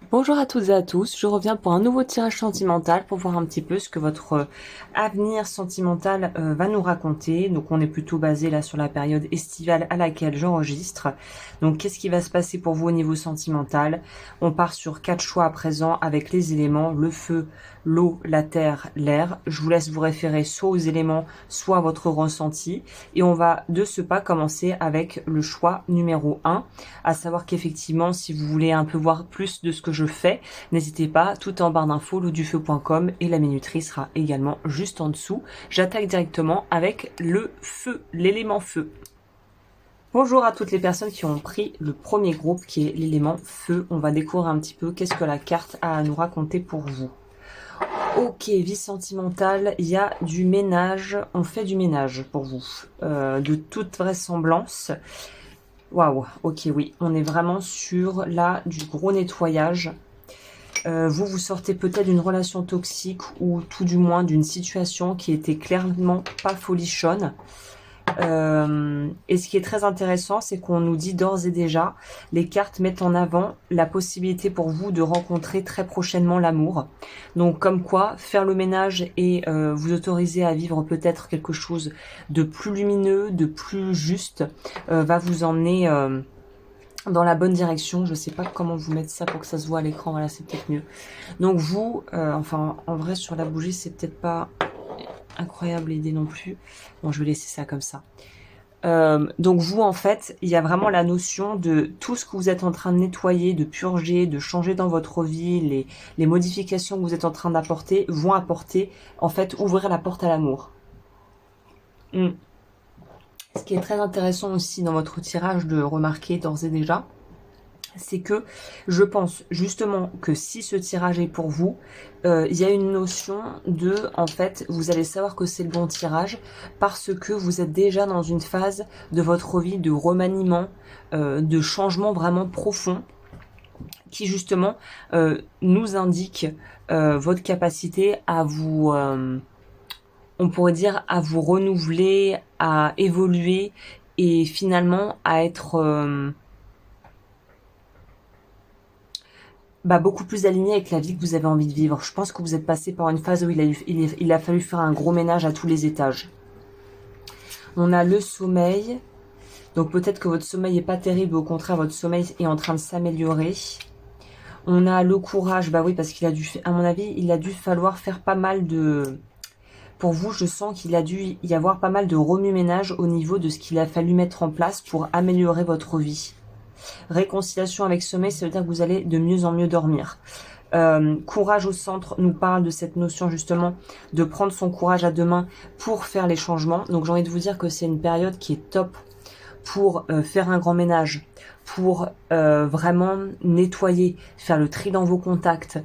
Bonjour à toutes et à tous, je reviens pour un nouveau tirage sentimental pour voir un petit peu ce que votre avenir sentimental va nous raconter. Donc on est plutôt basé là sur la période estivale à laquelle j'enregistre. Donc qu'est-ce qui va se passer pour vous au niveau sentimental? On part sur 4 choix à présent avec les éléments, le feu, l'eau, la terre, l'air. Je vous laisse vous référer soit aux éléments, soit à votre ressenti. Et on va de ce pas commencer avec le choix numéro 1, à savoir qu'effectivement si vous voulez un peu voir plus de ce que je fais, n'hésitez pas, tout en barre d'infos, l'eaudufeu.com, et la minuterie sera également juste en dessous. J'attaque directement avec le feu, l'élément feu. Bonjour à toutes les personnes qui ont pris le premier groupe qui est l'élément feu. On va découvrir un petit peu qu'est-ce que la carte a à nous raconter pour vous. Ok, vie sentimentale, il y a du ménage, on fait du ménage pour vous, de toute vraisemblance. Waouh, ok, oui, on est vraiment sur là du gros nettoyage. Vous sortez peut-être d'une relation toxique ou tout du moins d'une situation qui était clairement pas folichonne. Et ce qui est très intéressant, c'est qu'on nous dit d'ores et déjà, les cartes mettent en avant la possibilité pour vous de rencontrer très prochainement l'amour. Donc comme quoi, faire le ménage et vous autoriser à vivre peut-être quelque chose de plus lumineux, de plus juste, va vous emmener dans la bonne direction. Je sais pas comment vous mettre ça pour que ça se voit à l'écran, voilà, c'est peut-être mieux. Donc vous, enfin en vrai sur la bougie c'est peut-être pas incroyable l'idée non plus. Bon, je vais laisser ça comme ça. Donc vous en fait, il y a vraiment la notion de tout ce que vous êtes en train de nettoyer, de purger, de changer dans votre vie, les modifications que vous êtes en train d'apporter vont apporter, en fait, ouvrir la porte à l'amour. Ce qui est très intéressant aussi dans votre tirage de remarquer d'ores et déjà, c'est que je pense justement que si ce tirage est pour vous, il y a une notion de, en fait, vous allez savoir que c'est le bon tirage parce que vous êtes déjà dans une phase de votre vie de remaniement, de changement vraiment profond qui justement nous indique votre capacité à vous, on pourrait dire, à vous renouveler, à évoluer et finalement à être beaucoup plus aligné avec la vie que vous avez envie de vivre. Je pense que vous êtes passé par une phase où il a fallu faire un gros ménage à tous les étages. On a le sommeil. Donc peut-être que votre sommeil n'est pas terrible, au contraire votre sommeil est en train de s'améliorer. On a le courage, bah oui, parce qu'il a dû, à mon avis, il a dû falloir faire pas mal de... Pour vous, je sens qu'il a dû y avoir pas mal de remue-ménage au niveau de ce qu'il a fallu mettre en place pour améliorer votre vie. Réconciliation avec sommeil, ça veut dire que vous allez de mieux en mieux dormir. Courage au centre nous parle de cette notion justement de prendre son courage à deux mains pour faire les changements. Donc j'ai envie de vous dire que c'est une période qui est top pour faire un grand ménage, pour vraiment nettoyer, faire le tri dans vos contacts,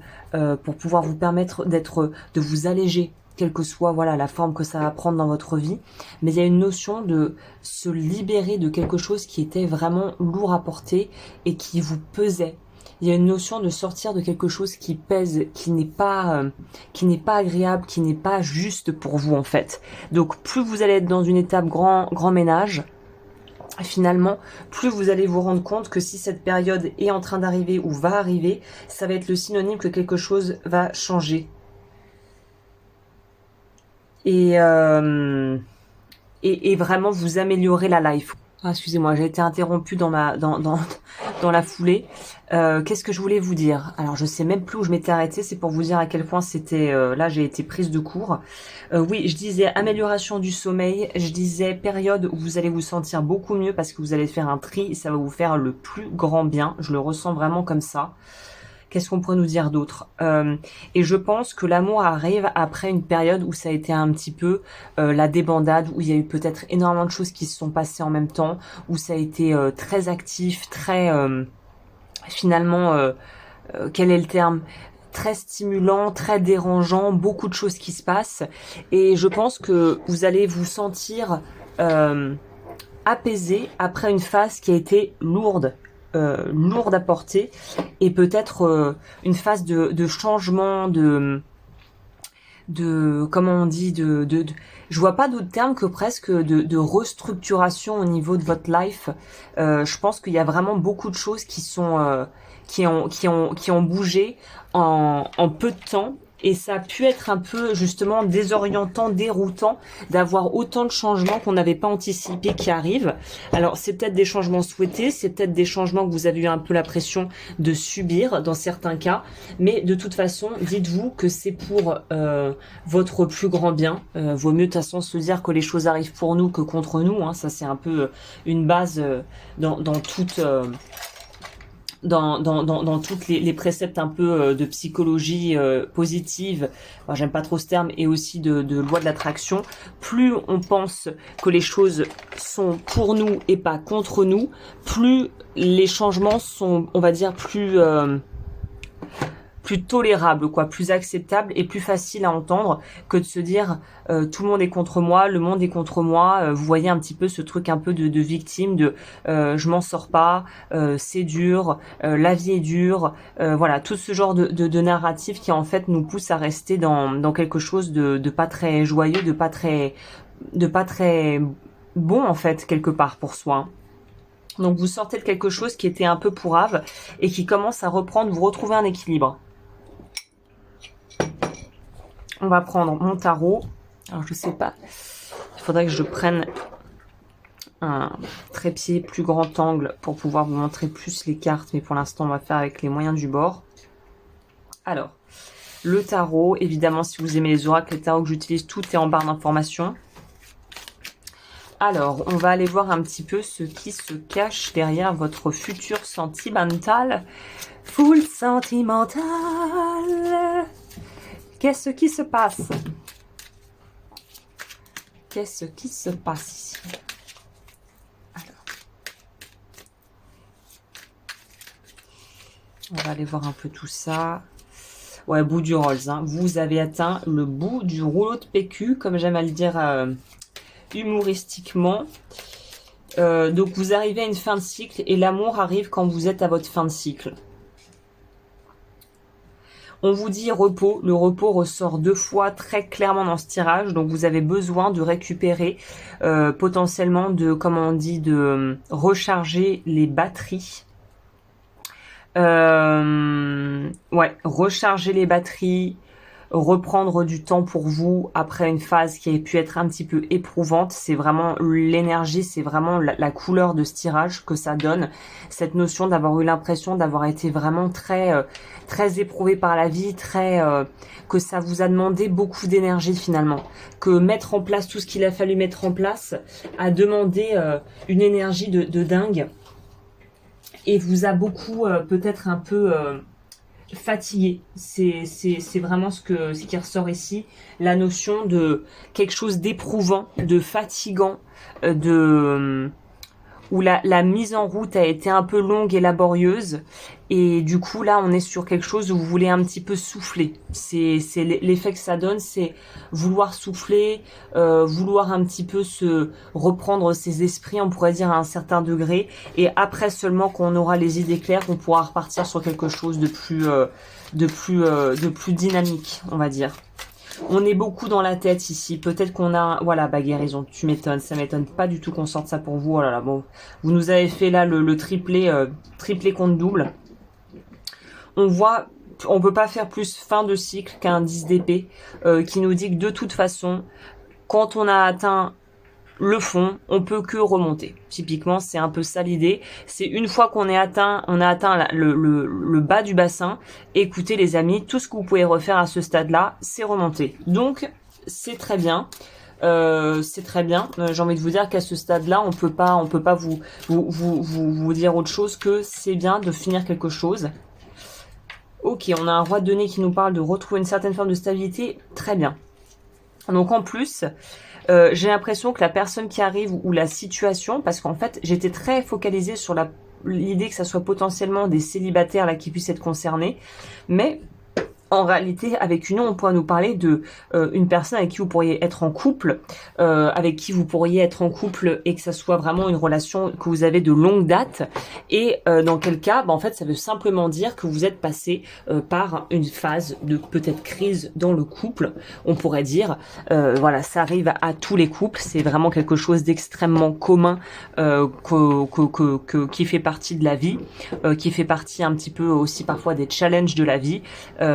pour pouvoir vous permettre de vous alléger, quelle que soit voilà la forme que ça va prendre dans votre vie. Mais il y a une notion de se libérer de quelque chose qui était vraiment lourd à porter et qui vous pesait. Il y a une notion de sortir de quelque chose qui pèse, qui n'est pas agréable, qui n'est pas juste pour vous en fait. Donc plus vous allez être dans une étape grand ménage, finalement, plus vous allez vous rendre compte que si cette période est en train d'arriver ou va arriver, ça va être le synonyme que quelque chose va changer. Et vraiment vous améliorer la life. Ah, excusez-moi, j'ai été interrompue dans la foulée. Qu'est-ce que je voulais vous dire? Alors, je sais même plus où je m'étais arrêtée. C'est pour vous dire à quel point c'était... là, j'ai été prise de court. Oui, je disais amélioration du sommeil. Je disais période où vous allez vous sentir beaucoup mieux parce que vous allez faire un tri et ça va vous faire le plus grand bien. Je le ressens vraiment comme ça. Qu'est-ce qu'on pourrait nous dire d'autre? Et je pense que l'amour arrive après une période où ça a été un petit peu la débandade, où il y a eu peut-être énormément de choses qui se sont passées en même temps, où ça a été très actif, très finalement, quel est le terme? Très stimulant, très dérangeant, beaucoup de choses qui se passent. Et je pense que vous allez vous sentir apaisé après une phase qui a été lourde à porter et peut-être une phase de changement, de comment on dit, je vois pas d'autre terme que presque de restructuration au niveau de votre life. Je pense qu'il y a vraiment beaucoup de choses qui qui ont bougé en peu de temps. Et ça a pu être un peu justement désorientant, déroutant d'avoir autant de changements qu'on n'avait pas anticipé qui arrivent. Alors c'est peut-être des changements souhaités, c'est peut-être des changements que vous avez eu un peu la pression de subir dans certains cas. Mais de toute façon, dites-vous que c'est pour votre plus grand bien. Vaut mieux de toute façon se dire que les choses arrivent pour nous que contre nous. Hein. Ça c'est un peu une base dans toute... dans toutes les préceptes un peu de psychologie positive, enfin, j'aime pas trop ce terme, et aussi de loi de l'attraction, plus on pense que les choses sont pour nous et pas contre nous, plus les changements sont, on va dire, plus tolérable, quoi, plus acceptable et plus facile à entendre que de se dire tout le monde est contre moi, le monde est contre moi. Vous voyez un petit peu ce truc un peu de victime, de je m'en sors pas, c'est dur, la vie est dure, voilà, tout ce genre de narratif qui en fait nous pousse à rester dans quelque chose de pas très joyeux, de pas très bon en fait quelque part pour soi. Donc vous sortez de quelque chose qui était un peu pourrave et qui commence à reprendre, vous retrouvez un équilibre. On va prendre mon tarot. Alors je sais pas, il faudrait que je prenne un trépied plus grand angle pour pouvoir vous montrer plus les cartes, mais pour l'instant on va faire avec les moyens du bord. Alors, le tarot, évidemment si vous aimez les oracles, les tarots que j'utilise, tout est en barre d'informations. Alors, on va aller voir un petit peu ce qui se cache derrière votre futur sentimental. Full sentimental. Qu'est-ce qui se passe? Qu'est-ce qui se passe ici? Alors. On va aller voir un peu tout ça. Ouais, bout du Rolls. Hein. Vous avez atteint le bout du rouleau de PQ, comme j'aime à le dire humoristiquement. Donc vous arrivez à une fin de cycle et l'amour arrive quand vous êtes à votre fin de cycle. On vous dit repos, le repos ressort 2 fois très clairement dans ce tirage, donc vous avez besoin de récupérer potentiellement de, comment on dit, de recharger les batteries. Ouais, recharger les batteries, reprendre du temps pour vous après une phase qui a pu être un petit peu éprouvante. C'est vraiment l'énergie, c'est vraiment la couleur de ce tirage que ça donne. Cette notion d'avoir eu l'impression d'avoir été vraiment très éprouvé par la vie, que ça vous a demandé beaucoup d'énergie finalement. Que mettre en place tout ce qu'il a fallu mettre en place a demandé une énergie de dingue. Et vous a beaucoup peut-être un peu... fatigué, c'est vraiment ce qui ressort ici, la notion de quelque chose d'éprouvant, de fatigant, où la mise en route a été un peu longue et laborieuse, et du coup là on est sur quelque chose où vous voulez un petit peu souffler. C'est l'effet que ça donne, c'est vouloir souffler, vouloir un petit peu se reprendre ses esprits, on pourrait dire à un certain degré, et après seulement qu'on aura les idées claires, on pourra repartir sur quelque chose de plus dynamique, on va dire. On est beaucoup dans la tête ici. Peut-être qu'on a... Voilà, bah guérison, tu m'étonnes. Ça m'étonne pas du tout qu'on sorte ça pour vous. Oh là là, bon. Vous nous avez fait là le triplé contre double. On voit... On peut pas faire plus fin de cycle qu'un 10 d'épée qui nous dit que de toute façon, quand on a atteint le fond, on peut que remonter. Typiquement, c'est un peu ça l'idée. C'est une fois qu'on a atteint le bas du bassin, écoutez les amis, tout ce que vous pouvez refaire à ce stade-là, c'est remonter. Donc, c'est très bien. C'est très bien. J'ai envie de vous dire qu'à ce stade-là, on peut pas vous dire autre chose que c'est bien de finir quelque chose. Ok, on a un roi de nez qui nous parle de retrouver une certaine forme de stabilité. Très bien. Donc en plus... j'ai l'impression que la personne qui arrive ou la situation, parce qu'en fait j'étais très focalisée sur l'idée que ça soit potentiellement des célibataires là qui puissent être concernés, mais en réalité, avec union, on pourrait nous parler de une personne avec qui vous pourriez être en couple, avec qui vous pourriez être en couple et que ça soit vraiment une relation que vous avez de longue date. Et dans quel cas, en fait, ça veut simplement dire que vous êtes passé par une phase de peut-être crise dans le couple. On pourrait dire, voilà, ça arrive à tous les couples. C'est vraiment quelque chose d'extrêmement commun qui fait partie de la vie, qui fait partie un petit peu aussi parfois des challenges de la vie.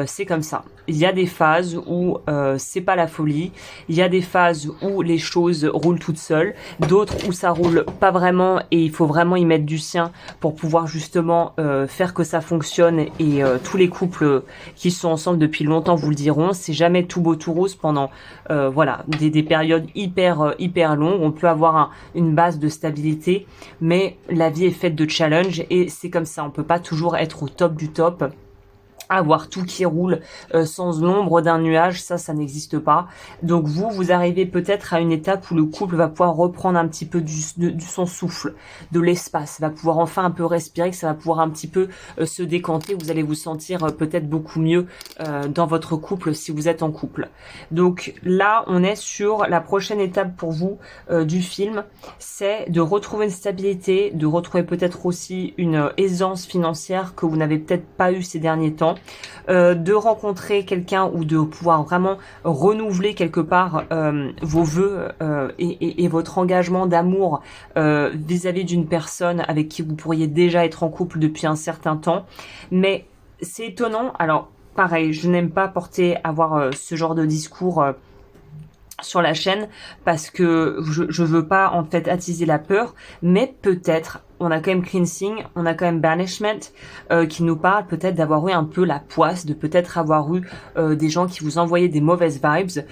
C'est comme ça. Il y a des phases où c'est pas la folie, il y a des phases où les choses roulent toutes seules, d'autres où ça roule pas vraiment et il faut vraiment y mettre du sien pour pouvoir justement faire que ça fonctionne. Et tous les couples qui sont ensemble depuis longtemps vous le diront, c'est jamais tout beau tout rose pendant voilà, des périodes hyper longues. On peut avoir une base de stabilité, mais la vie est faite de challenges et c'est comme ça, on peut pas toujours être au top du top. Avoir tout qui roule sans l'ombre d'un nuage, ça n'existe pas. Donc vous arrivez peut-être à une étape où le couple va pouvoir reprendre un petit peu son souffle, de l'espace, va pouvoir enfin un peu respirer, que ça va pouvoir un petit peu se décanter. Vous allez vous sentir peut-être beaucoup mieux dans votre couple si vous êtes en couple. Donc là, on est sur la prochaine étape pour vous du film, c'est de retrouver une stabilité, de retrouver peut-être aussi une aisance financière que vous n'avez peut-être pas eu ces derniers temps. De rencontrer quelqu'un ou de pouvoir vraiment renouveler quelque part vos vœux et votre engagement d'amour vis-à-vis d'une personne avec qui vous pourriez déjà être en couple depuis un certain temps. Mais c'est étonnant, alors pareil, je n'aime pas avoir ce genre de discours sur la chaîne parce que je veux pas en fait attiser la peur, mais peut-être on a quand même cleansing, on a quand même banishment qui nous parle peut-être d'avoir eu un peu la poisse, de peut-être avoir eu des gens qui vous envoyaient des mauvaises vibes.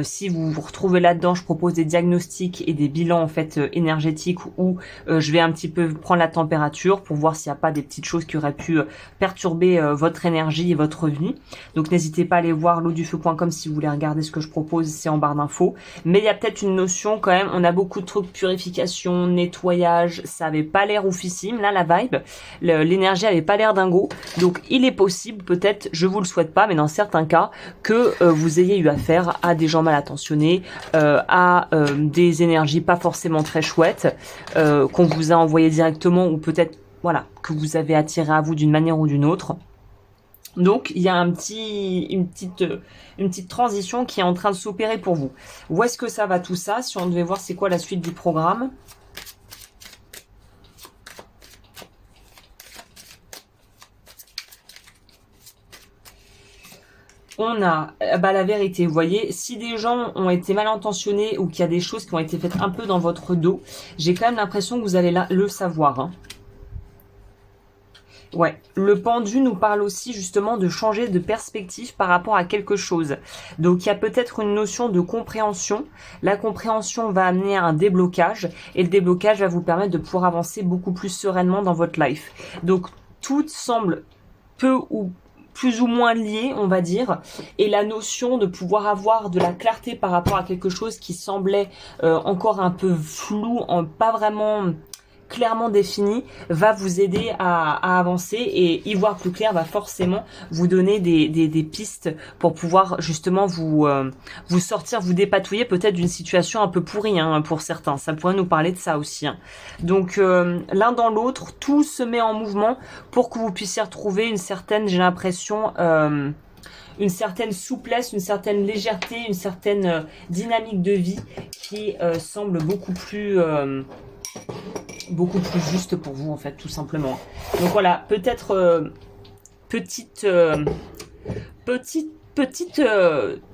Si vous vous retrouvez là-dedans, je propose des diagnostics et des bilans en fait énergétiques où je vais un petit peu prendre la température pour voir s'il n'y a pas des petites choses qui auraient pu perturber votre énergie et votre vie. Donc n'hésitez pas à aller voir l'eau-du-feu.com si vous voulez regarder ce que je propose, c'est en barre d'infos. Mais il y a peut-être une notion quand même, on a beaucoup de trucs, purification, nettoyage, ça avait pas l'air oufissime, là, la vibe, l'énergie avait pas l'air dingo, donc il est possible, peut-être, je vous le souhaite pas, mais dans certains cas, que vous ayez eu affaire à des gens mal intentionnés, à des énergies pas forcément très chouettes, qu'on vous a envoyé directement, ou peut-être, voilà, que vous avez attiré à vous d'une manière ou d'une autre. Donc, il y a une petite transition qui est en train de s'opérer pour vous. Où est-ce que ça va tout ça? Si on devait voir c'est quoi la suite du programme. On a la vérité, vous voyez, si des gens ont été mal intentionnés ou qu'il y a des choses qui ont été faites un peu dans votre dos, j'ai quand même l'impression que vous allez le savoir. Hein. Ouais, le pendu nous parle aussi justement de changer de perspective par rapport à quelque chose. Donc il y a peut-être une notion de compréhension. La compréhension va amener à un déblocage et le déblocage va vous permettre de pouvoir avancer beaucoup plus sereinement dans votre life. Donc tout semble peu ou plus ou moins lié, on va dire, et la notion de pouvoir avoir de la clarté par rapport à quelque chose qui semblait encore un peu flou, pas vraiment clairement défini, va vous aider à avancer, et y voir plus clair va forcément vous donner des pistes pour pouvoir justement vous sortir, vous dépatouiller peut-être d'une situation un peu pourrie hein, pour certains. Ça pourrait nous parler de ça aussi. Hein. Donc l'un dans l'autre, tout se met en mouvement pour que vous puissiez retrouver une certaine, j'ai l'impression, une certaine souplesse, une certaine légèreté, une certaine dynamique de vie qui semble beaucoup plus juste pour vous en fait, tout simplement. Donc voilà, peut-être petite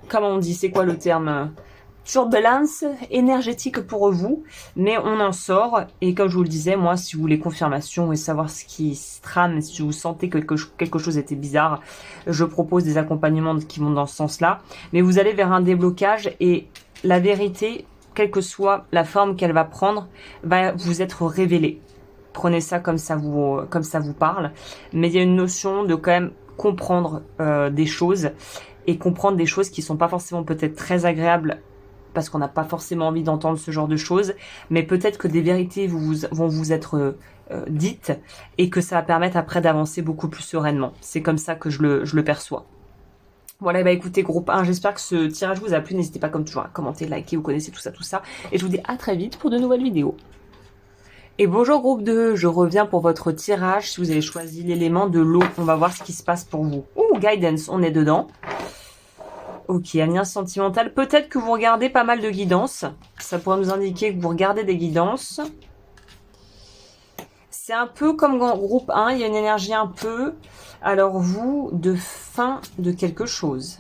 comment on dit, c'est quoi le terme, turbulence énergétique pour vous, mais on en sort. Et comme je vous le disais, moi, si vous voulez confirmation et savoir ce qui se trame, si vous sentez que quelque chose était bizarre, je propose des accompagnements qui vont dans ce sens-là. Mais vous allez vers un déblocage, et la vérité, quelle que soit la forme qu'elle va prendre, va vous être révélée. Prenez ça comme ça vous parle. Mais il y a une notion de quand même comprendre des choses, et comprendre des choses qui sont pas forcément peut-être très agréables, parce qu'on n'a pas forcément envie d'entendre ce genre de choses, mais peut-être que des vérités vont vous être dites, et que ça va permettre après d'avancer beaucoup plus sereinement. C'est comme ça que je le perçois. Voilà, bah écoutez, groupe 1, j'espère que ce tirage vous a plu. N'hésitez pas comme toujours à commenter, liker, vous connaissez tout ça, tout ça. Et je vous dis à très vite pour de nouvelles vidéos. Et bonjour groupe 2, je reviens pour votre tirage. Si vous avez choisi l'élément de l'eau, on va voir ce qui se passe pour vous. Ouh, guidance, on est dedans. Ok, alliance sentimentale. Peut-être que vous regardez pas mal de guidance. Ça pourrait nous indiquer que vous regardez des guidances. C'est un peu comme groupe 1, il y a une énergie un peu, alors vous, de fin de quelque chose.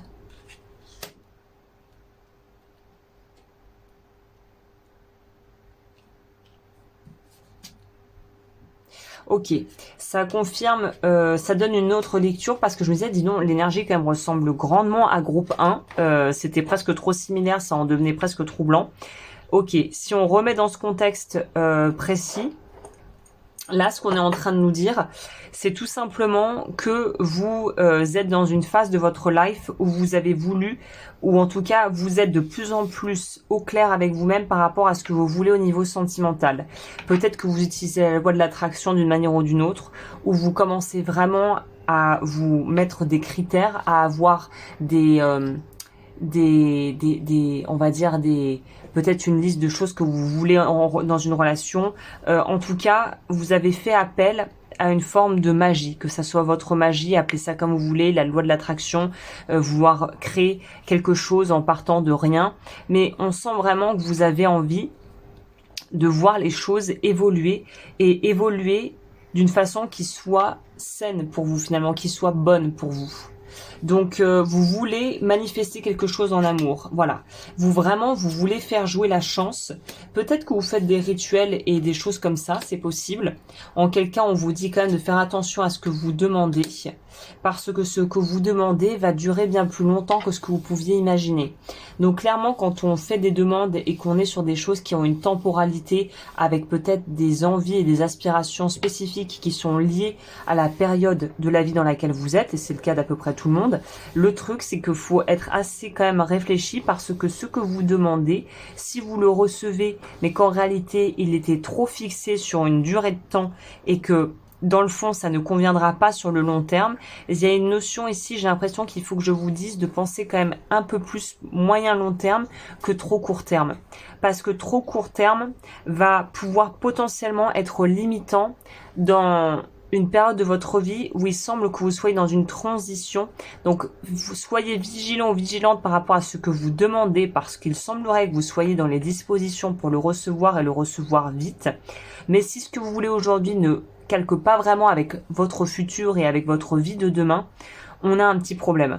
Ok, ça confirme, ça donne une autre lecture parce que je me disais, dis donc, l'énergie quand même ressemble grandement à groupe 1. C'était presque trop similaire, ça en devenait presque troublant. Ok, si on remet dans ce contexte précis, là, ce qu'on est en train de nous dire, c'est tout simplement que vous êtes dans une phase de votre life où vous avez voulu, ou en tout cas, vous êtes de plus en plus au clair avec vous-même par rapport à ce que vous voulez au niveau sentimental. Peut-être que vous utilisez la loi de l'attraction d'une manière ou d'une autre, où vous commencez vraiment à vous mettre des critères, à avoir on va dire peut-être une liste de choses que vous voulez dans une relation. En tout cas, vous avez fait appel à une forme de magie, que ça soit votre magie, appelez ça comme vous voulez, la loi de l'attraction, vouloir créer quelque chose en partant de rien. Mais on sent vraiment que vous avez envie de voir les choses évoluer et évoluer d'une façon qui soit saine pour vous finalement, qui soit bonne pour vous. Donc vous voulez manifester quelque chose en amour, voilà. Vous voulez faire jouer la chance. Peut-être que vous faites des rituels et des choses comme ça, c'est possible. En quel cas on vous dit quand même de faire attention à ce que vous demandez, parce que ce que vous demandez va durer bien plus longtemps que ce que vous pouviez imaginer. Donc clairement quand on fait des demandes et qu'on est sur des choses qui ont une temporalité avec peut-être des envies et des aspirations spécifiques qui sont liées à la période de la vie dans laquelle vous êtes, et c'est le cas d'à peu près tout le monde, le truc c'est qu'il faut être assez quand même réfléchi parce que ce que vous demandez, si vous le recevez mais qu'en réalité il était trop fixé sur une durée de temps et que dans le fond, ça ne conviendra pas sur le long terme. Il y a une notion ici, j'ai l'impression qu'il faut que je vous dise de penser quand même un peu plus moyen-long terme que trop court terme. Parce que trop court terme va pouvoir potentiellement être limitant dans une période de votre vie où il semble que vous soyez dans une transition. Donc, vous soyez vigilant ou vigilante par rapport à ce que vous demandez parce qu'il semblerait que vous soyez dans les dispositions pour le recevoir et le recevoir vite. Mais si ce que vous voulez aujourd'hui ne calque pas vraiment avec votre futur et avec votre vie de demain, on a un petit problème.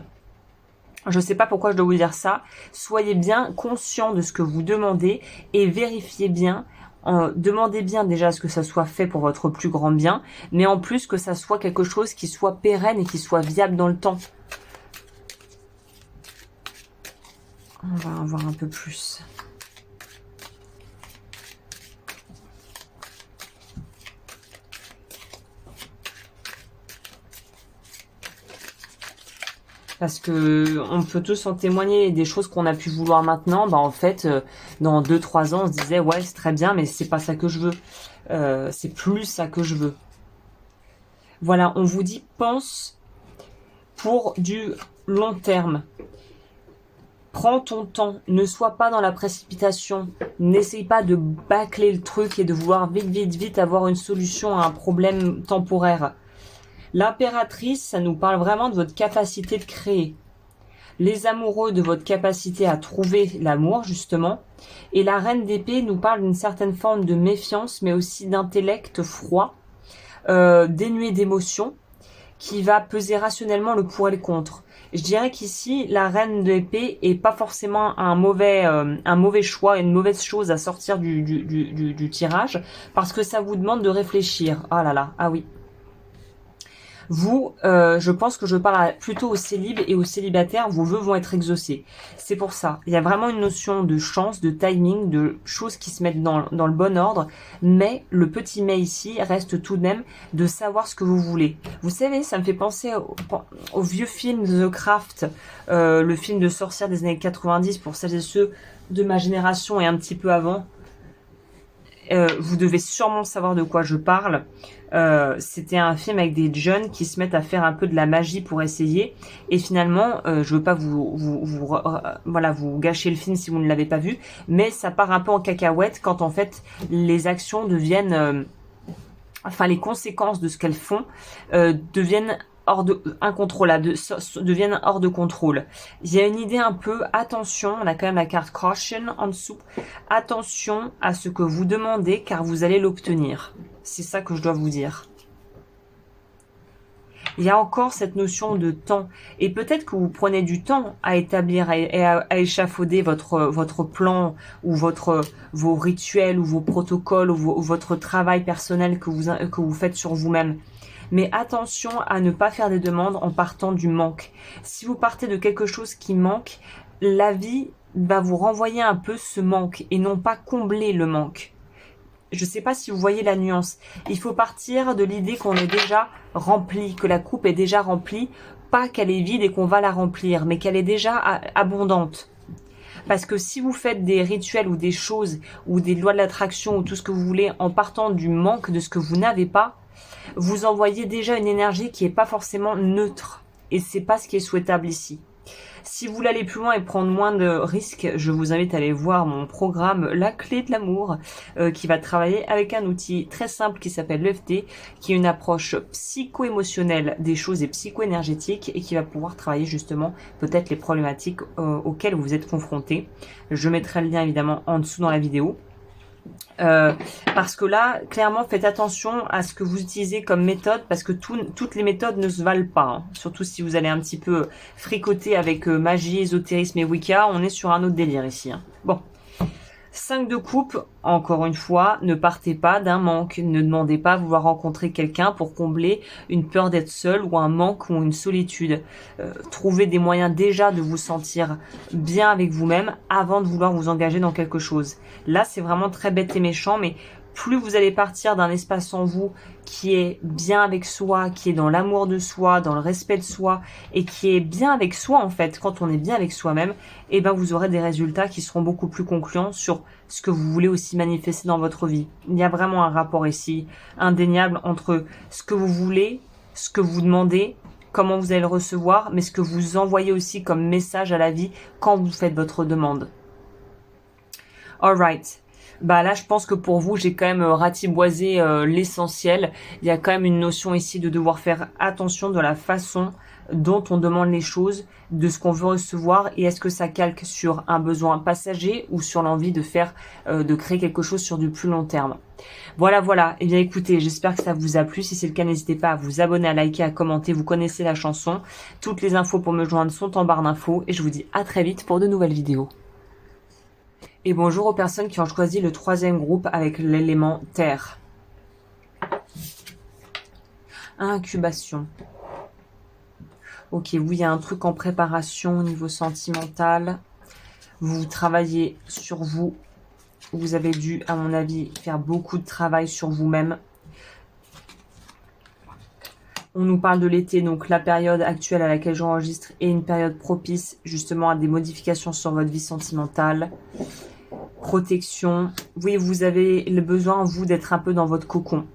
Je ne sais pas pourquoi je dois vous dire ça. Soyez bien conscient de ce que vous demandez et vérifiez bien. Demandez bien déjà à ce que ça soit fait pour votre plus grand bien, mais en plus que ça soit quelque chose qui soit pérenne et qui soit viable dans le temps. On va en voir un peu plus. Parce que on peut tous en témoigner des choses qu'on a pu vouloir maintenant. Bah en fait, dans 2-3 ans, on se disait ouais c'est très bien, mais c'est pas ça que je veux. C'est plus ça que je veux. Voilà, on vous dit pense pour du long terme. Prends ton temps, ne sois pas dans la précipitation, n'essaye pas de bâcler le truc et de vouloir vite avoir une solution à un problème temporaire. L'impératrice, ça nous parle vraiment de votre capacité de créer. Les amoureux de votre capacité à trouver l'amour, justement. Et la reine d'épée nous parle d'une certaine forme de méfiance, mais aussi d'intellect froid, dénué d'émotion, qui va peser rationnellement le pour et le contre. Je dirais qu'ici, la reine d'épée est pas forcément un mauvais choix, une mauvaise chose à sortir du tirage, parce que ça vous demande de réfléchir. Ah là là, ah oui. Vous, je pense que je parle plutôt aux célibes et aux célibataires, vos vœux vont être exaucés. C'est pour ça. Il y a vraiment une notion de chance, de timing, de choses qui se mettent dans le bon ordre. Mais le petit mais ici reste tout de même de savoir ce que vous voulez. Vous savez, ça me fait penser au vieux film The Craft, le film de sorcière des années 90 pour celles et ceux de ma génération et un petit peu avant. vous devez sûrement savoir de quoi je parle. C'était un film avec des jeunes qui se mettent à faire un peu de la magie pour essayer. Et finalement, je veux pas voilà, vous gâcher le film si vous ne l'avez pas vu, mais ça part un peu en cacahuète quand en fait les actions deviennent, enfin les conséquences de ce qu'elles font deviennent deviennent hors de contrôle. Il y a une idée un peu, attention, on a quand même la carte caution en dessous, attention à ce que vous demandez car vous allez l'obtenir. C'est ça que je dois vous dire. Il y a encore cette notion de temps. Et peut-être que vous prenez du temps à établir et à échafauder votre plan ou vos rituels ou vos protocoles ou votre travail personnel que vous faites sur vous-même. Mais attention à ne pas faire des demandes en partant du manque. Si vous partez de quelque chose qui manque, la vie va vous renvoyer un peu ce manque et non pas combler le manque. Je ne sais pas si vous voyez la nuance. Il faut partir de l'idée qu'on est déjà rempli, que la coupe est déjà remplie, pas qu'elle est vide et qu'on va la remplir, mais qu'elle est déjà abondante. Parce que si vous faites des rituels ou des choses ou des lois de l'attraction ou tout ce que vous voulez en partant du manque de ce que vous n'avez pas, vous envoyez déjà une énergie qui n'est pas forcément neutre. Et c'est pas ce qui est souhaitable ici. Si vous voulez aller plus loin et prendre moins de risques, je vous invite à aller voir mon programme La Clé de l'amour qui va travailler avec un outil très simple qui s'appelle l'EFT, qui est une approche psycho-émotionnelle des choses et psycho-énergétiques et qui va pouvoir travailler justement peut-être les problématiques auxquelles vous êtes confrontés. Je mettrai le lien évidemment en dessous dans la vidéo. Parce que là, clairement, faites attention à ce que vous utilisez comme méthode, parce que toutes les méthodes ne se valent pas. Hein. Surtout si vous allez un petit peu fricoter avec magie, ésotérisme et Wicca, on est sur un autre délire ici. Hein. Bon. 5 de coupe, encore une fois, ne partez pas d'un manque. Ne demandez pas à vouloir rencontrer quelqu'un pour combler une peur d'être seul ou un manque ou une solitude. Trouvez des moyens déjà de vous sentir bien avec vous-même avant de vouloir vous engager dans quelque chose. Là, c'est vraiment très bête et méchant, mais plus vous allez partir d'un espace en vous qui est bien avec soi, qui est dans l'amour de soi, dans le respect de soi et qui est bien avec soi en fait, quand on est bien avec soi-même, et ben vous aurez des résultats qui seront beaucoup plus concluants sur ce que vous voulez aussi manifester dans votre vie. Il y a vraiment un rapport ici indéniable entre ce que vous voulez, ce que vous demandez, comment vous allez le recevoir, mais ce que vous envoyez aussi comme message à la vie quand vous faites votre demande. Alright. Bah là, je pense que pour vous, j'ai quand même ratiboisé l'essentiel. Il y a quand même une notion ici de devoir faire attention de la façon dont on demande les choses, de ce qu'on veut recevoir et est-ce que ça calque sur un besoin passager ou sur l'envie de faire, de créer quelque chose sur du plus long terme. Voilà. Eh bien écoutez, j'espère que ça vous a plu. Si c'est le cas, n'hésitez pas à vous abonner, à liker, à commenter. Vous connaissez la chanson. Toutes les infos pour me joindre sont en barre d'infos et je vous dis à très vite pour de nouvelles vidéos. Et bonjour aux personnes qui ont choisi le 3e groupe avec l'élément terre. Incubation. Ok, oui, il y a un truc en préparation au niveau sentimental. Vous travaillez sur vous. Vous avez dû, à mon avis, faire beaucoup de travail sur vous-même. On nous parle de l'été, donc la période actuelle à laquelle j'enregistre est une période propice justement à des modifications sur votre vie sentimentale. Protection. Oui, vous avez le besoin, vous, d'être un peu dans votre cocon.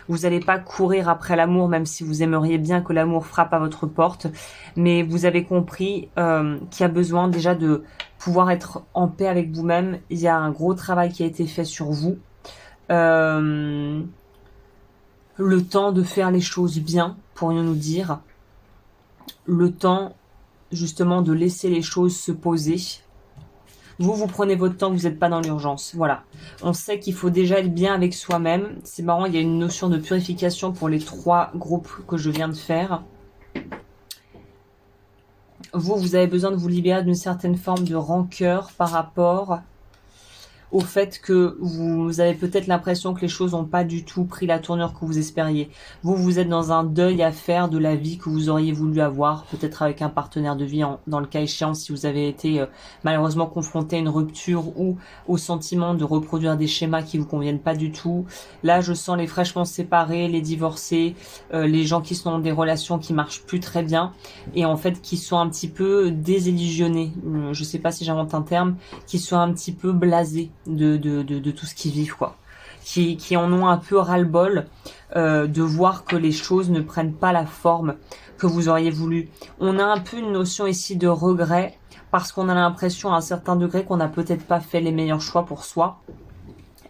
Vous n'allez pas courir après l'amour, même si vous aimeriez bien que l'amour frappe à votre porte. Mais vous avez compris qu'il y a besoin déjà de pouvoir être en paix avec vous-même. Il y a un gros travail qui a été fait sur vous. Le temps de faire les choses bien, pourrions-nous dire. Le temps, justement, de laisser les choses se poser. Vous prenez votre temps, vous n'êtes pas dans l'urgence. Voilà. On sait qu'il faut déjà être bien avec soi-même. C'est marrant, il y a une notion de purification pour les 3 groupes que je viens de faire. Vous avez besoin de vous libérer d'une certaine forme de rancœur par rapport au fait que vous avez peut-être l'impression que les choses n'ont pas du tout pris la tournure que vous espériez. Vous êtes dans un deuil à faire de la vie que vous auriez voulu avoir, peut-être avec un partenaire de vie, dans le cas échéant, si vous avez été malheureusement confronté à une rupture ou au sentiment de reproduire des schémas qui vous conviennent pas du tout. Là, je sens les fraîchement séparés, les divorcés, les gens qui sont dans des relations qui marchent plus très bien et en fait qui sont un petit peu désillusionnés. Je sais pas si j'invente un terme, qui sont un petit peu blasés de tout ce qu'ils vivent, quoi. qui en ont un peu ras-le-bol de voir que les choses ne prennent pas la forme que vous auriez voulu. On a un peu une notion ici de regret parce qu'on a l'impression à un certain degré qu'on n'a peut-être pas fait les meilleurs choix pour soi.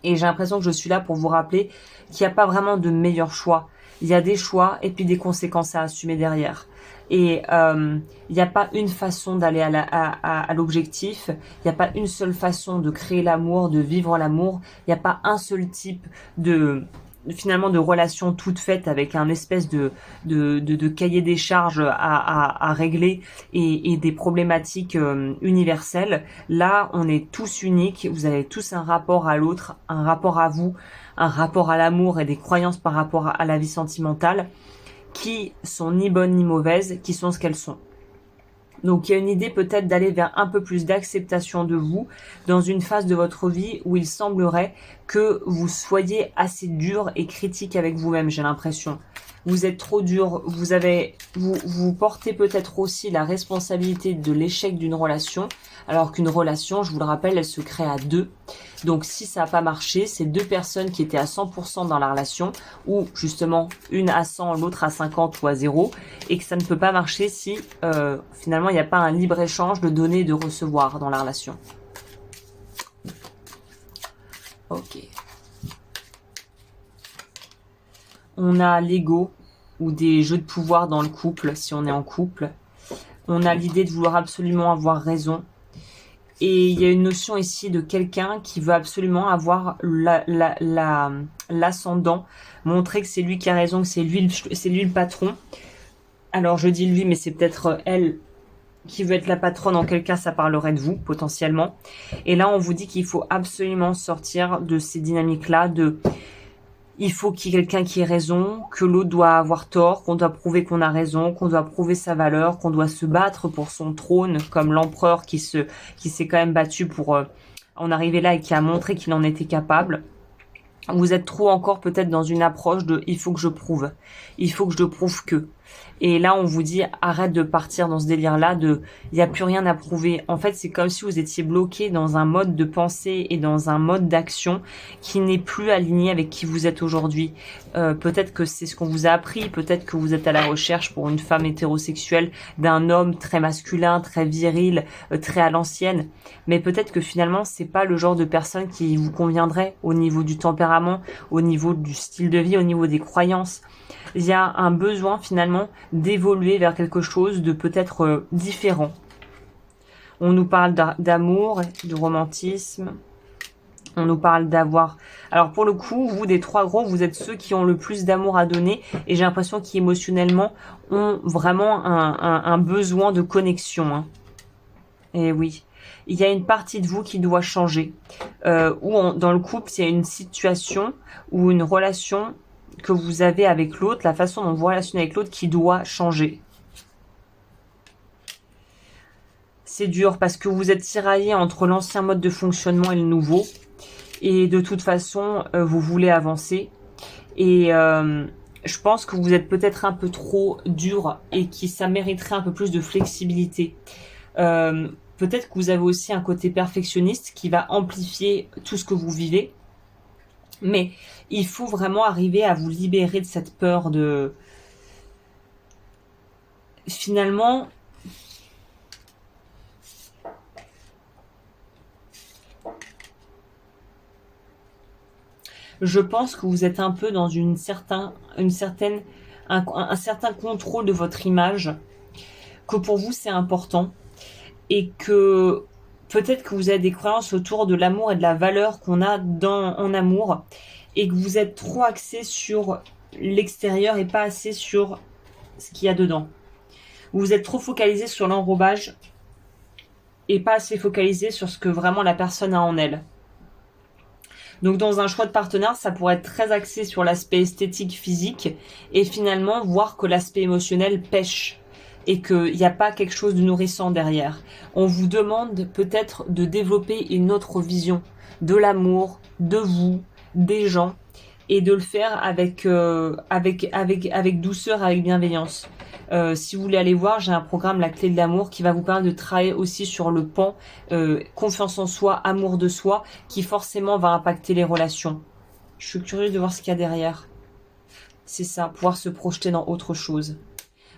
Et j'ai l'impression que je suis là pour vous rappeler qu'il n'y a pas vraiment de meilleurs choix. Il y a des choix et puis des conséquences à assumer derrière. Et il n'y a pas une façon d'aller à l'objectif. Il n'y a pas une seule façon de créer l'amour, de vivre l'amour. Il n'y a pas un seul type finalement de relation toute faite avec un espèce de cahier des charges à régler et des problématiques universelles. Là, on est tous uniques, vous avez tous un rapport à l'autre, un rapport à vous, un rapport à l'amour et des croyances par rapport à la vie sentimentale qui sont ni bonnes ni mauvaises, qui sont ce qu'elles sont. Donc il y a une idée peut-être d'aller vers un peu plus d'acceptation de vous dans une phase de votre vie où il semblerait que vous soyez assez dur et critique avec vous-même, j'ai l'impression. Vous êtes trop dur, vous portez peut-être aussi la responsabilité de l'échec d'une relation, alors qu'une relation, je vous le rappelle, elle se crée à deux. Donc si ça n'a pas marché, c'est deux personnes qui étaient à 100% dans la relation, ou justement une à 100, l'autre à 50 ou à 0, et que ça ne peut pas marcher si finalement il n'y a pas un libre-échange de donner et de recevoir dans la relation. Ok. On a l'ego ou des jeux de pouvoir dans le couple, si on est en couple. On a l'idée de vouloir absolument avoir raison. Et il y a une notion ici de quelqu'un qui veut absolument avoir l'ascendant, montrer que c'est lui qui a raison, que c'est lui le patron. Alors je dis lui, mais c'est peut-être elle qui veut être la patronne, en quel cas ça parlerait de vous, potentiellement. Et là, on vous dit qu'il faut absolument sortir de ces dynamiques-là, il faut qu'il y ait quelqu'un qui ait raison, que l'autre doit avoir tort, qu'on doit prouver qu'on a raison, qu'on doit prouver sa valeur, qu'on doit se battre pour son trône, comme l'empereur qui s'est quand même battu pour en arriver là et qui a montré qu'il en était capable. Vous êtes trop encore peut-être dans une approche de il faut que je prouve que. Et là, on vous dit arrête de partir dans ce délire-là de il n'y a plus rien à prouver. En fait, c'est comme si vous étiez bloqué dans un mode de pensée et dans un mode d'action qui n'est plus aligné avec qui vous êtes aujourd'hui. Peut-être que c'est ce qu'on vous a appris, peut-être que vous êtes à la recherche pour une femme hétérosexuelle d'un homme très masculin, très viril, très à l'ancienne. Mais peut-être que finalement, c'est pas le genre de personne qui vous conviendrait au niveau du tempérament, au niveau du style de vie, au niveau des croyances. Il y a un besoin finalement d'évoluer vers quelque chose de peut-être différent. On nous parle d'amour, de romantisme. On nous parle d'avoir... Alors pour le coup, vous des trois gros, vous êtes ceux qui ont le plus d'amour à donner. Et j'ai l'impression qu'ils émotionnellement ont vraiment un besoin de connexion. Hein. Et oui. Il y a une partie de vous qui doit changer. Dans le couple, il y a une situation ou une relation que vous avez avec l'autre, la façon dont vous vous relationnez avec l'autre qui doit changer. C'est dur parce que vous êtes tiraillé entre l'ancien mode de fonctionnement et le nouveau. Et de toute façon, vous voulez avancer. Et je pense que vous êtes peut-être un peu trop dur et que ça mériterait un peu plus de flexibilité. Peut-être que vous avez aussi un côté perfectionniste qui va amplifier tout ce que vous vivez. Mais il faut vraiment arriver à vous libérer de cette peur de... Finalement, je pense que vous êtes un peu dans un certain contrôle de votre image, que pour vous c'est important, et que peut-être que vous avez des croyances autour de l'amour et de la valeur qu'on a en amour, et que vous êtes trop axé sur l'extérieur et pas assez sur ce qu'il y a dedans. Vous êtes trop focalisé sur l'enrobage et pas assez focalisé sur ce que vraiment la personne a en elle. Donc dans un choix de partenaire, ça pourrait être très axé sur l'aspect esthétique, physique, et finalement voir que l'aspect émotionnel pêche et qu'il n'y a pas quelque chose de nourrissant derrière. On vous demande peut-être de développer une autre vision de l'amour, de vous, des gens, et de le faire avec douceur, avec bienveillance. Si vous voulez aller voir, j'ai un programme La Clé de l'amour qui va vous permettre de travailler aussi sur le pan confiance en soi, amour de soi, qui forcément va impacter les relations. Je suis curieuse de voir ce qu'il y a derrière. C'est ça, pouvoir se projeter dans autre chose.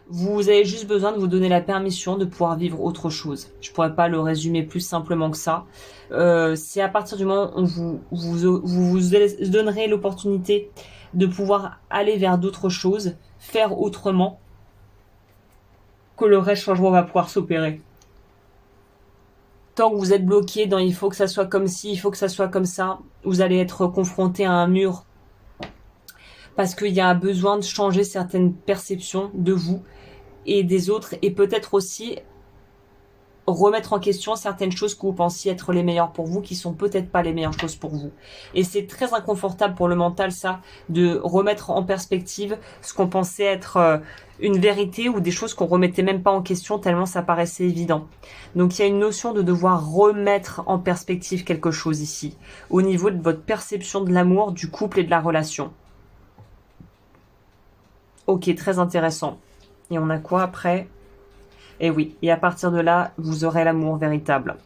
Vous avez juste besoin de vous donner la permission de pouvoir vivre autre chose. Je pourrais pas le résumer plus simplement que ça. C'est à partir du moment où vous donnerez l'opportunité de pouvoir aller vers d'autres choses, faire autrement, que le reste changement va pouvoir s'opérer. Tant que vous êtes bloqué dans il faut que ça soit comme ci, il faut que ça soit comme ça, vous allez être confronté à un mur parce qu'il y a besoin de changer certaines perceptions de vous et des autres, et peut-être aussi remettre en question certaines choses que vous pensiez être les meilleures pour vous, qui sont peut-être pas les meilleures choses pour vous. Et c'est très inconfortable pour le mental, ça, de remettre en perspective ce qu'on pensait être une vérité ou des choses qu'on remettait même pas en question tellement ça paraissait évident. Donc il y a une notion de devoir remettre en perspective quelque chose ici, au niveau de votre perception de l'amour, du couple et de la relation. Ok, très intéressant. Et on a quoi après? Et oui, et à partir de là, vous aurez l'amour véritable.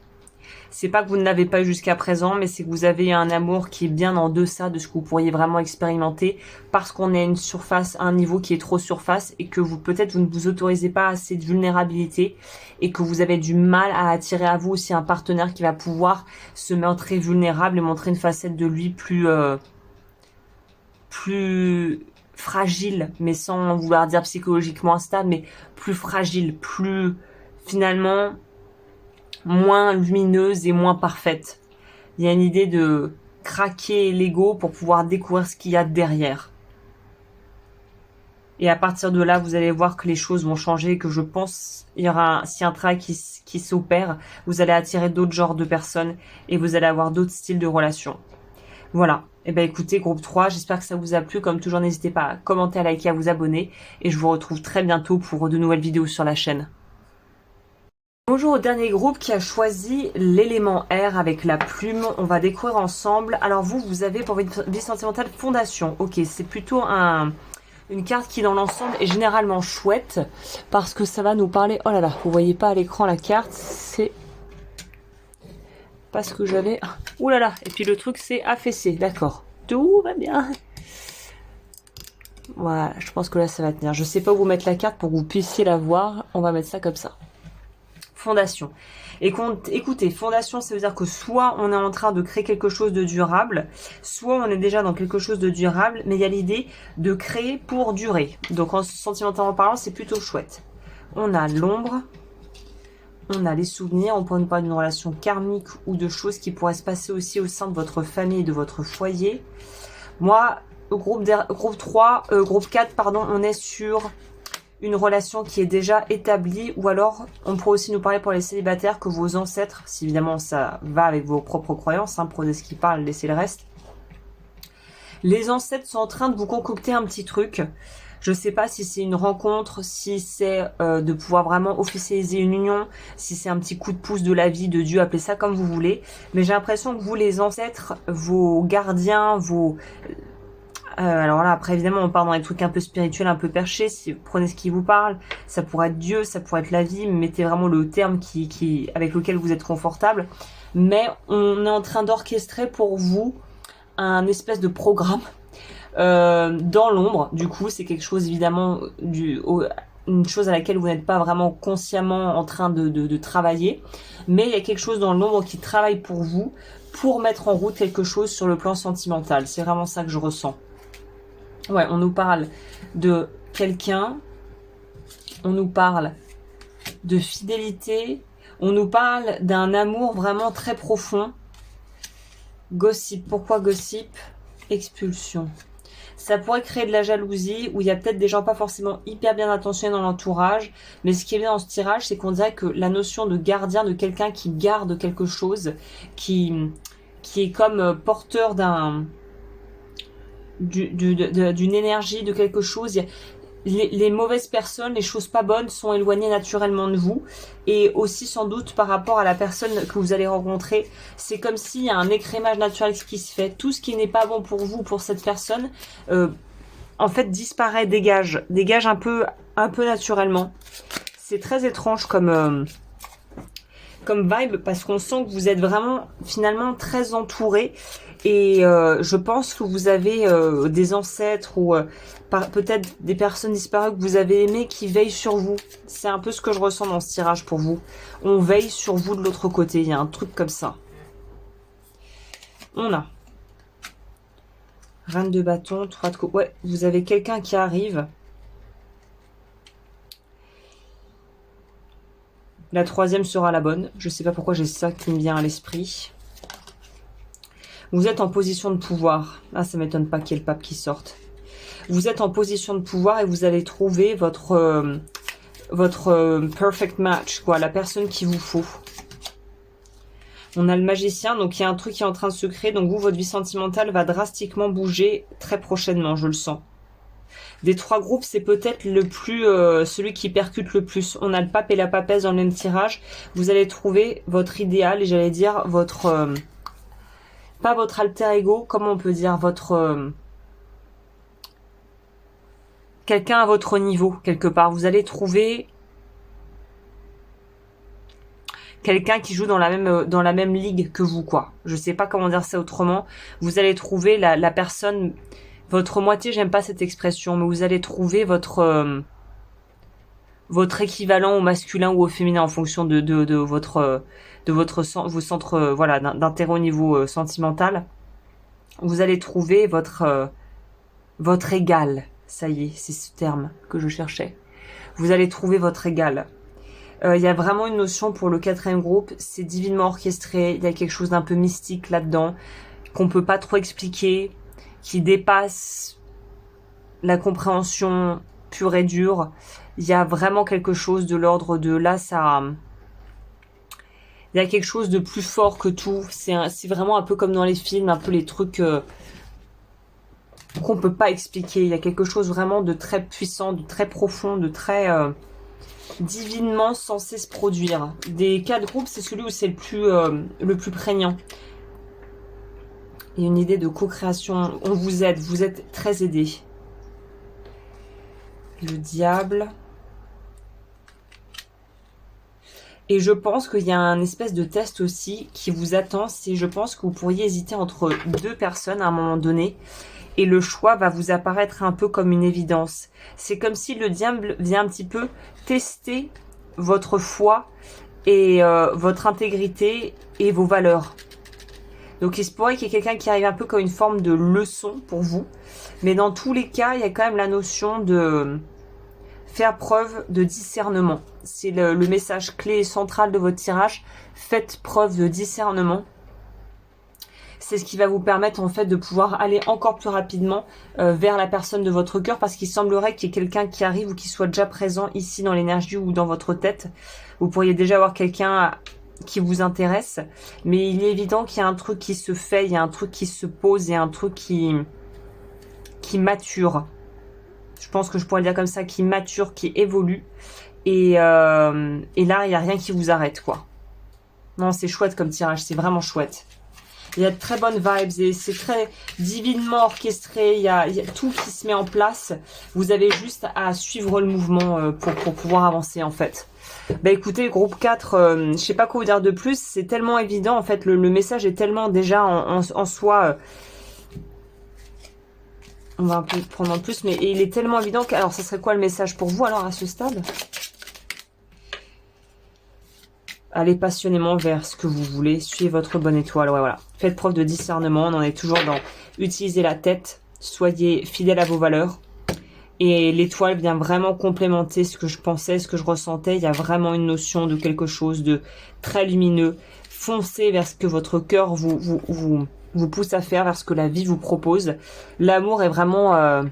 C'est pas que vous ne l'avez pas eu jusqu'à présent, mais c'est que vous avez un amour qui est bien en deçà de ce que vous pourriez vraiment expérimenter, parce qu'on est à une surface, à un niveau qui est trop surface, et que vous peut-être vous ne vous autorisez pas assez de vulnérabilité, et que vous avez du mal à attirer à vous aussi un partenaire qui va pouvoir se montrer vulnérable et montrer une facette de lui plus fragile, mais sans vouloir dire psychologiquement instable, mais plus fragile, plus finalement moins lumineuse et moins parfaite. Il y a une idée de craquer l'ego pour pouvoir découvrir ce qu'il y a derrière. Et à partir de là, vous allez voir que les choses vont changer, que je pense il y aura si un travail qui s'opère, vous allez attirer d'autres genres de personnes et vous allez avoir d'autres styles de relations. Voilà. Et ben écoutez, groupe 3, j'espère que ça vous a plu. Comme toujours, n'hésitez pas à commenter, à liker, à vous abonner. Et je vous retrouve très bientôt pour de nouvelles vidéos sur la chaîne. Bonjour au dernier groupe qui a choisi l'élément R avec la plume. On va découvrir ensemble. Alors vous avez pour vie sentimentale fondation. Ok, c'est plutôt une carte qui dans l'ensemble est généralement chouette parce que ça va nous parler... Oh là là, vous voyez pas à l'écran la carte, c'est... Parce que j'avais... Ouh là là. Et puis le truc c'est affaissé. D'accord. Tout va bien. Voilà. Je pense que là ça va tenir. Je sais pas où vous mettre la carte pour que vous puissiez la voir. On va mettre ça comme ça. Fondation. Et écoutez, fondation, ça veut dire que soit on est en train de créer quelque chose de durable, soit on est déjà dans quelque chose de durable, mais il y a l'idée de créer pour durer. Donc en sentimentalement parlant, c'est plutôt chouette. On a l'ombre. On a les souvenirs, on pourrait nous parler d'une relation karmique ou de choses qui pourraient se passer aussi au sein de votre famille et de votre foyer. Moi, groupe 4, pardon, on est sur une relation qui est déjà établie, ou alors on pourrait aussi nous parler pour les célibataires que vos ancêtres, si évidemment ça va avec vos propres croyances, prenez ce qui parle, laissez le reste. Les ancêtres sont en train de vous concocter un petit truc. Je sais pas si c'est une rencontre, si c'est de pouvoir vraiment officialiser une union, si c'est un petit coup de pouce de la vie, de Dieu, appelez ça comme vous voulez. Mais j'ai l'impression que vous, les ancêtres, vos gardiens, vos... alors là, après, évidemment, on part dans des trucs un peu spirituels, un peu perchés. Si vous prenez ce qui vous parle, ça pourrait être Dieu, ça pourrait être la vie. Mettez vraiment le terme avec lequel vous êtes confortable. Mais on est en train d'orchestrer pour vous un espèce de programme dans l'ombre. Du coup, c'est quelque chose évidemment une chose à laquelle vous n'êtes pas vraiment consciemment en train de travailler, mais il y a quelque chose dans l'ombre qui travaille pour vous, pour mettre en route quelque chose sur le plan sentimental. C'est vraiment ça que je ressens. Ouais, on nous parle de quelqu'un, on nous parle de fidélité, on nous parle d'un amour vraiment très profond. Gossip, pourquoi gossip? Expulsion. Ça pourrait créer de la jalousie, où il y a peut-être des gens pas forcément hyper bien intentionnés dans l'entourage, mais ce qui est bien dans ce tirage, c'est qu'on dirait que la notion de gardien, de quelqu'un qui garde quelque chose, qui est comme porteur d'une énergie, de quelque chose. Les mauvaises personnes, les choses pas bonnes sont éloignées naturellement de vous, et aussi sans doute par rapport à la personne que vous allez rencontrer, c'est comme s'il y a un écrémage naturel qui se fait. Tout ce qui n'est pas bon pour vous, pour cette personne, en fait disparaît, dégage un peu naturellement. C'est très étrange comme comme vibe, parce qu'on sent que vous êtes vraiment finalement très entouré. Et je pense que vous avez des ancêtres ou peut-être des personnes disparues que vous avez aimées qui veillent sur vous. C'est un peu ce que je ressens dans ce tirage pour vous. On veille sur vous de l'autre côté. Il y a un truc comme ça. On a Reine de bâton, 3 de coupe. Ouais, vous avez quelqu'un qui arrive. La troisième sera la bonne. Je sais pas pourquoi j'ai ça qui me vient à l'esprit. Vous êtes en position de pouvoir. Ah, ça m'étonne pas qu'il y ait le pape qui sorte. Vous êtes en position de pouvoir et vous allez trouver votre perfect match, quoi, la personne qu'il vous faut. On a le magicien, donc il y a un truc qui est en train de se créer. Donc vous, votre vie sentimentale va drastiquement bouger très prochainement, je le sens. Des trois groupes, c'est peut-être le plus celui qui percute le plus. On a le pape et la papesse dans le même tirage. Vous allez trouver votre idéal et j'allais dire votre... pas votre alter ego, comment on peut dire, votre... quelqu'un à votre niveau, quelque part. Vous allez trouver quelqu'un qui joue dans la même ligue que vous, quoi. Je sais pas comment dire ça autrement. Vous allez trouver la personne, votre moitié, j'aime pas cette expression, mais vous allez trouver votre équivalent au masculin ou au féminin en fonction de vos centres, voilà, d'intérêt au niveau sentimental. Vous allez trouver votre égal. Ça y est, c'est ce terme que je cherchais. Vous allez trouver votre égal. Il y a vraiment une notion pour le quatrième groupe, c'est divinement orchestré, il y a quelque chose d'un peu mystique là-dedans, qu'on peut pas trop expliquer, qui dépasse la compréhension pure et dure. Il y a vraiment quelque chose de l'ordre de là, ça... Il y a quelque chose de plus fort que tout, c'est vraiment un peu comme dans les films, un peu les trucs qu'on peut pas expliquer. Il y a quelque chose vraiment de très puissant, de très profond, de très... divinement censé se produire. Des quatre groupes, c'est celui où c'est le plus prégnant. Il y a une idée de co-création. On vous aide, vous êtes très aidé. Le diable. Et je pense qu'il y a un espèce de test aussi qui vous attend. C'est, je pense que vous pourriez hésiter entre deux personnes à un moment donné. Et le choix va vous apparaître un peu comme une évidence. C'est comme si le diable vient un petit peu tester votre foi et votre intégrité et vos valeurs. Donc il se pourrait qu'il y ait quelqu'un qui arrive un peu comme une forme de leçon pour vous. Mais dans tous les cas, il y a quand même la notion de faire preuve de discernement. C'est le message clé et central de votre tirage. Faites preuve de discernement. C'est ce qui va vous permettre en fait de pouvoir aller encore plus rapidement vers la personne de votre cœur, parce qu'il semblerait qu'il y ait quelqu'un qui arrive ou qui soit déjà présent ici dans l'énergie ou dans votre tête. Vous pourriez déjà avoir quelqu'un qui vous intéresse, mais il est évident qu'il y a un truc qui se fait, il y a un truc qui se pose, il y a un truc qui mature. Je pense que je pourrais le dire comme ça, qui mature, qui évolue. Et là, il n'y a rien qui vous arrête, quoi. Non, c'est chouette comme tirage, c'est vraiment chouette. Il y a de très bonnes vibes et c'est très divinement orchestré. Il y a tout qui se met en place. Vous avez juste à suivre le mouvement pour pouvoir avancer en fait. Bah écoutez, groupe 4, je sais pas quoi vous dire de plus. C'est tellement évident en fait. Le message est tellement déjà en soi... on va un peu prendre en plus, mais il est tellement évident que... Alors, ça serait quoi le message pour vous alors à ce stade ? Allez passionnément vers ce que vous voulez. Suivez votre bonne étoile. Ouais, voilà. Faites preuve de discernement. On en est toujours dans utiliser la tête. Soyez fidèle à vos valeurs. Et l'étoile vient vraiment complémenter ce que je pensais, ce que je ressentais. Il y a vraiment une notion de quelque chose de très lumineux. Foncez vers ce que votre cœur vous pousse à faire, vers ce que la vie vous propose. L'amour est vraiment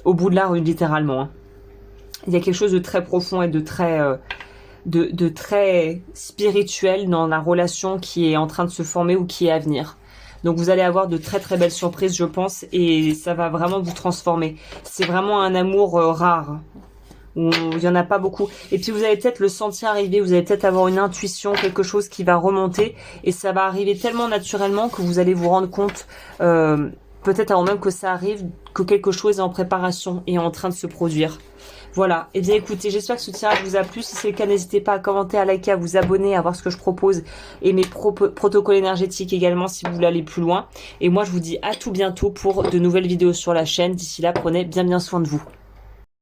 au bout de la rue, littéralement. Il y a quelque chose de très profond et de très... de très spirituel dans la relation qui est en train de se former ou qui est à venir. Donc vous allez avoir de très très belles surprises, je pense, et ça va vraiment vous transformer. C'est vraiment un amour rare, où il n'y en a pas beaucoup. Et puis vous allez peut-être le sentir arriver, vous allez peut-être avoir une intuition, quelque chose qui va remonter, et ça va arriver tellement naturellement que vous allez vous rendre compte, peut-être avant même que ça arrive, que quelque chose est en préparation et en train de se produire. Voilà, et bien écoutez, j'espère que ce tirage vous a plu. Si c'est le cas, n'hésitez pas à commenter, à liker, à vous abonner, à voir ce que je propose et mes protocoles énergétiques également si vous voulez aller plus loin. Et moi, je vous dis à tout bientôt pour de nouvelles vidéos sur la chaîne. D'ici là, prenez bien soin de vous.